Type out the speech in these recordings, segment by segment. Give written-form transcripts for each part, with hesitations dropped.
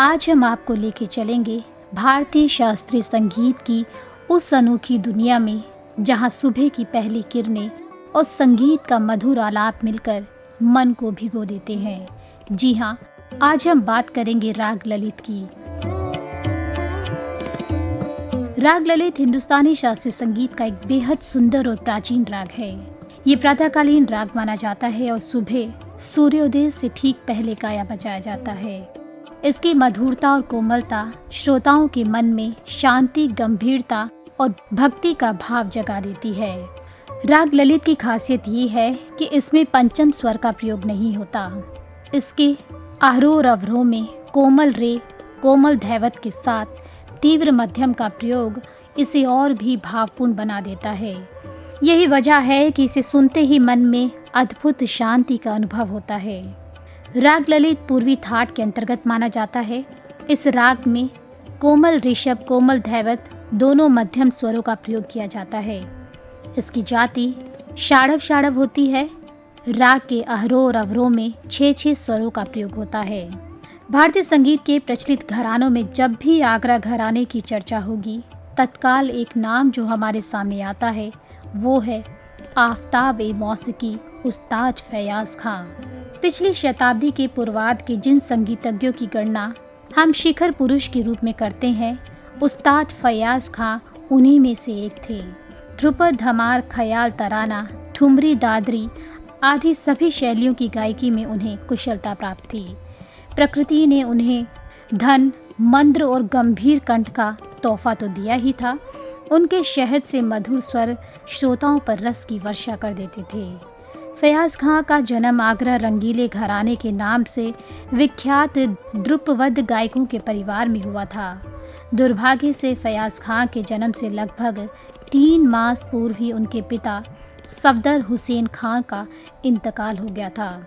आज हम आपको लेके चलेंगे भारतीय शास्त्रीय संगीत की उस अनोखी दुनिया में जहां सुबह की पहली किरणें और संगीत का मधुर आलाप मिलकर मन को भिगो देते हैं। जी हाँ, आज हम बात करेंगे राग ललित की। राग ललित हिंदुस्तानी शास्त्रीय संगीत का एक बेहद सुंदर और प्राचीन राग है। ये प्रातःकालीन राग माना जाता है और सुबह सूर्योदय से ठीक पहले गाया बजाया जाता है। इसकी मधुरता और कोमलता श्रोताओं के मन में शांति, गंभीरता और भक्ति का भाव जगा देती है। राग ललित की खासियत ये है कि इसमें पंचम स्वर का प्रयोग नहीं होता। इसके आरोह और अवरोह में कोमल रे, कोमल धैवत के साथ तीव्र मध्यम का प्रयोग इसे और भी भावपूर्ण बना देता है। यही वजह है कि इसे सुनते ही मन में अद्भुत शांति का अनुभव होता है। राग ललित पूर्वी थाट के अंतर्गत माना जाता है। इस राग में कोमल ऋषभ, कोमल धैवत दोनों मध्यम स्वरों का प्रयोग किया जाता है। इसकी जाति षाडव षाडव होती है। राग के आरोह और अवरोह में 6-6 स्वरों का प्रयोग होता है। भारतीय संगीत के प्रचलित घरानों में जब भी आगरा घराने की चर्चा होगी, तत्काल एक नाम जो हमारे सामने आता है वो है आफताब-ए-मौसीकी उस्ताद फैयाज खां। पिछली शताब्दी के पूर्वार्ध के जिन संगीतज्ञों की गणना हम शिखर पुरुष के रूप में करते हैं, उस्ताद फैयाज खां उन्हीं में से एक थे। ध्रुपद, धमार, ख्याल, तराना, ठुमरी, दादरी आदि सभी शैलियों की गायकी में उन्हें कुशलता प्राप्त थी। प्रकृति ने उन्हें धन, मंद्र और गंभीर कंठ का तोहफा तो दिया ही था, उनके शहद से मधुर स्वर श्रोताओं पर रस की वर्षा कर देते थे। फैयाज खां का जन्म आगरा रंगीले घराने के नाम से विख्यात द्रुपवध गायकों के परिवार में हुआ था। दुर्भाग्य से फैयाज खां के जन्म से लगभग 3 मास पूर्व ही उनके पिता सफदर हुसैन खां का इंतकाल हो गया था।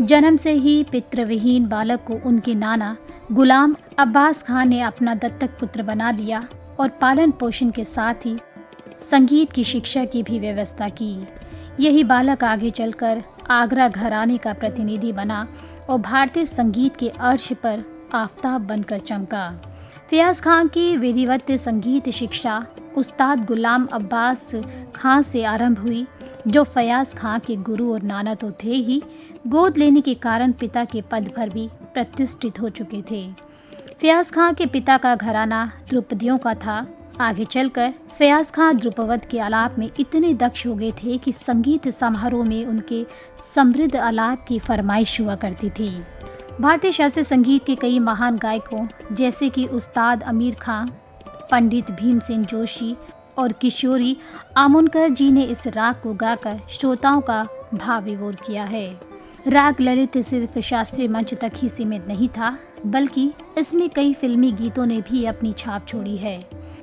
जन्म से ही पितृविहीन बालक को उनके नाना गुलाम अब्बास खां ने अपना दत्तक पुत्र बना लिया और पालन पोषण के साथ ही संगीत की शिक्षा की भी व्यवस्था की। यही बालक आगे चलकर आगरा घराने का प्रतिनिधि बना और भारतीय संगीत के अर्श पर आफताब बनकर चमका। फैयाज खां की विधिवत संगीत शिक्षा उस्ताद गुलाम अब्बास खां से आरंभ हुई, जो फैयाज खां के गुरु और नाना तो थे ही, गोद लेने के कारण पिता के पद पर भी प्रतिष्ठित हो चुके थे। फैयाज खां के पिता का घराना द्रुपदियों का था। आगे चलकर फैयाज खां द्रुपवध के आलाप में इतने दक्ष हो गए थे कि संगीत समारोह में उनके समृद्ध आलाप की फरमाइश हुआ करती थी। भारतीय शास्त्रीय संगीत के कई महान गायकों जैसे कि उस्ताद अमीर खां, पंडित भीमसेन जोशी और किशोरी आमोनकर जी ने इस राग को गाकर श्रोताओं का भाव विभोर किया है। राग ललित सिर्फ शास्त्रीय मंच तक ही सीमित नहीं था, बल्कि इसमें कई फिल्मी गीतों ने भी अपनी छाप छोड़ी है।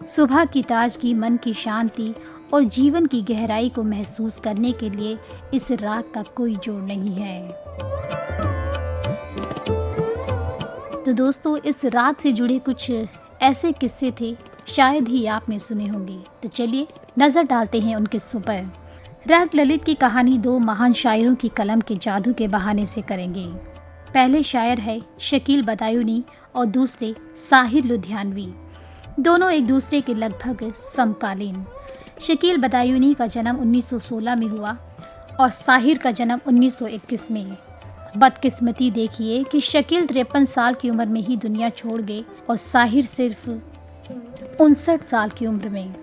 सुबह की ताजगी, मन की शांति और जीवन की गहराई को महसूस करने के लिए इस राग का कोई जोड़ नहीं है। तो दोस्तों, इस राग से जुड़े कुछ ऐसे किस्से थे, शायद ही आपने सुने होंगे। तो चलिए नजर डालते हैं उन किस्सों पर। राग ललित की कहानी 2 महान शायरों की कलम के जादू के बहाने से करेंगे। पहले शायर है शकील बदायूनी और दूसरे साहिर लुधियानवी। दोनों एक दूसरे के लगभग समकालीन। शकील बदायूनी का जन्म 1916 में हुआ और साहिर का जन्म 1921 में। बदकिस्मती देखिए कि शकील 53 साल की उम्र में ही दुनिया छोड़ गए और साहिर सिर्फ 59 साल की उम्र में।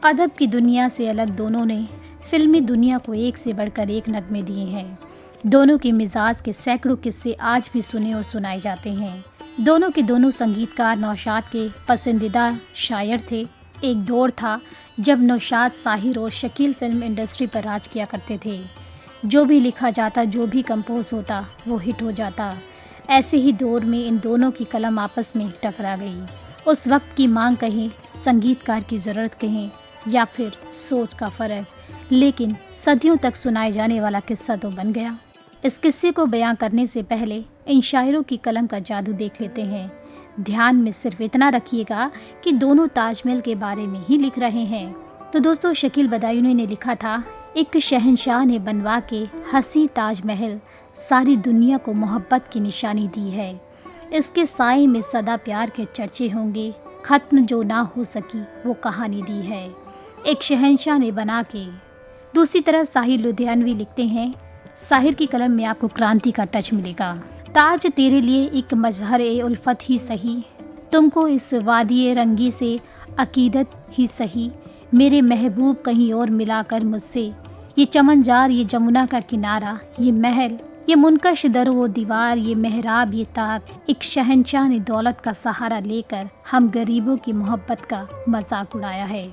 अदब की दुनिया से अलग दोनों ने फिल्मी दुनिया को एक से बढ़कर एक नगमे दिए हैं। दोनों के मिजाज के सैकड़ों किस्से आज भी सुने और सुनाए जाते हैं। दोनों के दोनों संगीतकार नौशाद के पसंदीदा शायर थे। एक दौर था जब नौशाद, साहिर और शकील फिल्म इंडस्ट्री पर राज किया करते थे। जो भी लिखा जाता, जो भी कंपोज होता, वो हिट हो जाता। ऐसे ही दौर में इन दोनों की कलम आपस में टकरा गई। उस वक्त की मांग कहें, संगीतकार की ज़रूरत कहें या फिर सोच का फ़र्क, लेकिन सदियों तक सुनाए जाने वाला किस्सा तो बन गया। इस किस्से को बयां करने से पहले इन शायरों की कलम का जादू देख लेते हैं। ध्यान में सिर्फ इतना रखिएगा कि दोनों ताजमहल के बारे में ही लिख रहे हैं। तो दोस्तों, शकील बदायूनी ने लिखा था, एक शहंशाह ने बनवा के हंसी ताजमहल सारी दुनिया को मोहब्बत की निशानी दी है। इसके साए में सदा प्यार के चर्चे होंगे, खत्म जो ना हो सकी वो कहानी दी है एक शहंशाह ने बना के। दूसरी तरफ साहिर लुधियानवी लिखते हैं, साहिर की कलम में आपको क्रांति का टच मिलेगा। ताज तेरे लिए एक मजहर ए उल्फत ही सही, तुमको इस वादिये रंगी से अकीदत ही सही, मेरे महबूब कहीं और मिलाकर मुझसे, ये चमनजार, ये जमुना का किनारा, ये महल, ये मुनकश दर वो दीवार, ये मेहराब, ये ताक, एक शहंशाह ने दौलत का सहारा लेकर हम गरीबों की मोहब्बत का मजाक उड़ाया है।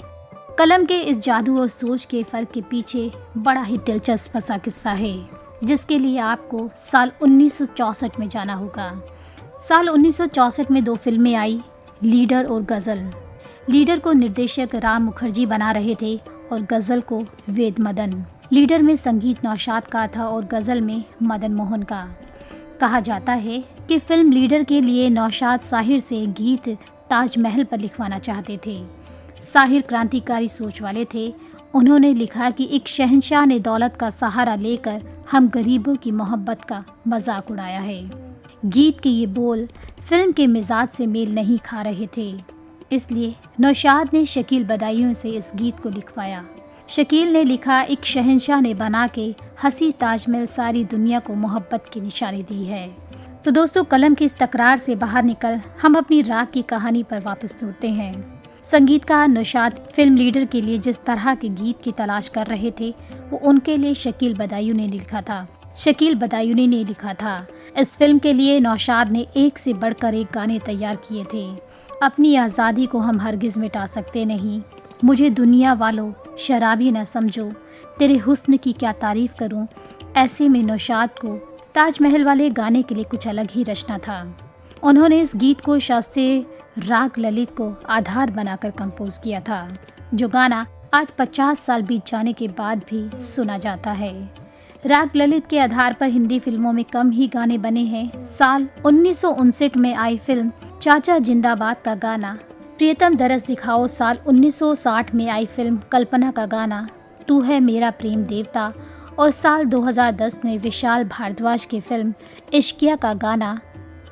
कलम के इस जादू और सोच के फ़र्क के पीछे बड़ा ही दिलचस्प सा किस्सा है, जिसके लिए आपको साल 1964 में जाना होगा। साल 1964 में 2 फिल्में आई, लीडर और गज़ल। लीडर को निर्देशक राम मुखर्जी बना रहे थे और गज़ल को वेद मदन। लीडर में संगीत नौशाद का था और गज़ल में मदन मोहन का। कहा जाता है कि फिल्म लीडर के लिए नौशाद साहिर से गीत ताजमहल पर लिखवाना चाहते थे। साहिर क्रांतिकारी सोच वाले थे। उन्होंने लिखा कि एक शहंशाह ने दौलत का सहारा लेकर हम गरीबों की मोहब्बत का मजाक उड़ाया है। गीत के ये बोल फिल्म के मिजाज से मेल नहीं खा रहे थे, इसलिए नौशाद ने शकील बदायूं से इस गीत को लिखवाया। शकील ने लिखा, एक शहंशाह ने बना के हंसी ताजमहल सारी दुनिया को मोहब्बत की निशानी दी है। तो दोस्तों, कलम की इस तकरार से बाहर निकल हम अपनी राग की कहानी पर वापस लौटते हैं। संगीतकार नौशाद फिल्म लीडर के लिए जिस तरह के गीत की तलाश कर रहे थे, वो उनके लिए शकील बदायूं ने लिखा था। शकील बदायूनी ने लिखा था। इस फिल्म के लिए नौशाद ने एक से बढ़कर एक गाने तैयार किए थे। अपनी आज़ादी को हम हरगिज़ मिटा सकते नहीं, मुझे दुनिया वालों शराबी न समझो, तेरे हुस्न की क्या तारीफ़ करूं। ऐसे में नौशाद को ताजमहल वाले गाने के लिए कुछ अलग ही रचना था। उन्होंने इस गीत को शास्त्रीय राग ललित को आधार बनाकर कंपोज किया था, जो गाना आज 50 साल बीत जाने के बाद भी सुना जाता है। राग ललित के आधार पर हिंदी फिल्मों में कम ही गाने बने हैं। साल 1959 में आई फिल्म चाचा जिंदाबाद का गाना प्रियतम दरस दिखाओ, साल 1960 में आई फिल्म कल्पना का गाना तू है मेरा प्रेम देवता, और साल 2010 में विशाल भारद्वाज की फिल्म इश्किया का गाना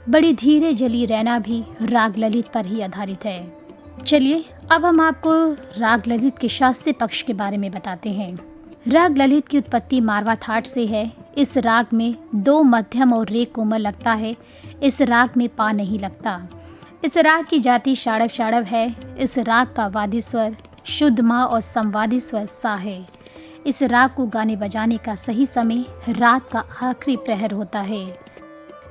बड़ी धीरे जली रहना भी राग ललित पर ही आधारित है। चलिए अब हम आपको राग ललित के शास्त्रीय पक्ष के बारे में बताते हैं। राग ललित की उत्पत्ति मारवा थाट से है। इस राग में 2 मध्यम और रे कोमल लगता है। इस राग में पा नहीं लगता। इस राग की जाति षाड़व षाड़व है। इस राग का वादी स्वर शुद्ध मा और संवादी स्वर सा है। इस राग को गाने बजाने का सही समय रात का आखिरी प्रहर होता है।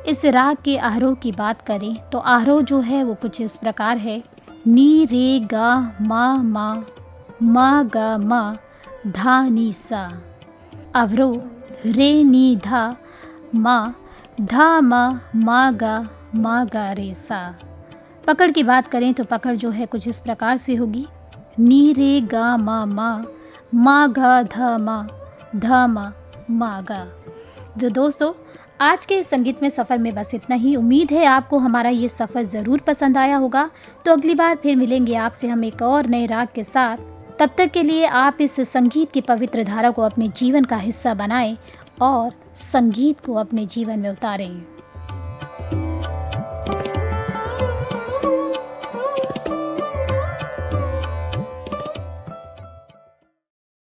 इस राग के आरोह की बात करें तो आरोह जो है वो कुछ इस प्रकार है, नी रे गा मा गा मा धा नी सा। अवरोह रे नी धा मा धा मा गा रे सा। पकड़ की बात करें तो पकड़ जो है कुछ इस प्रकार से होगी, नी रे गा मा गा धा मा गा। तो दोस्तों, आज के संगीत में सफ़र में बस इतना ही। उम्मीद है आपको हमारा ये सफ़र ज़रूर पसंद आया होगा। तो अगली बार फिर मिलेंगे आपसे हम एक और नए राग के साथ। तब तक के लिए आप इस संगीत की पवित्र धारा को अपने जीवन का हिस्सा बनाएं और संगीत को अपने जीवन में उतारें।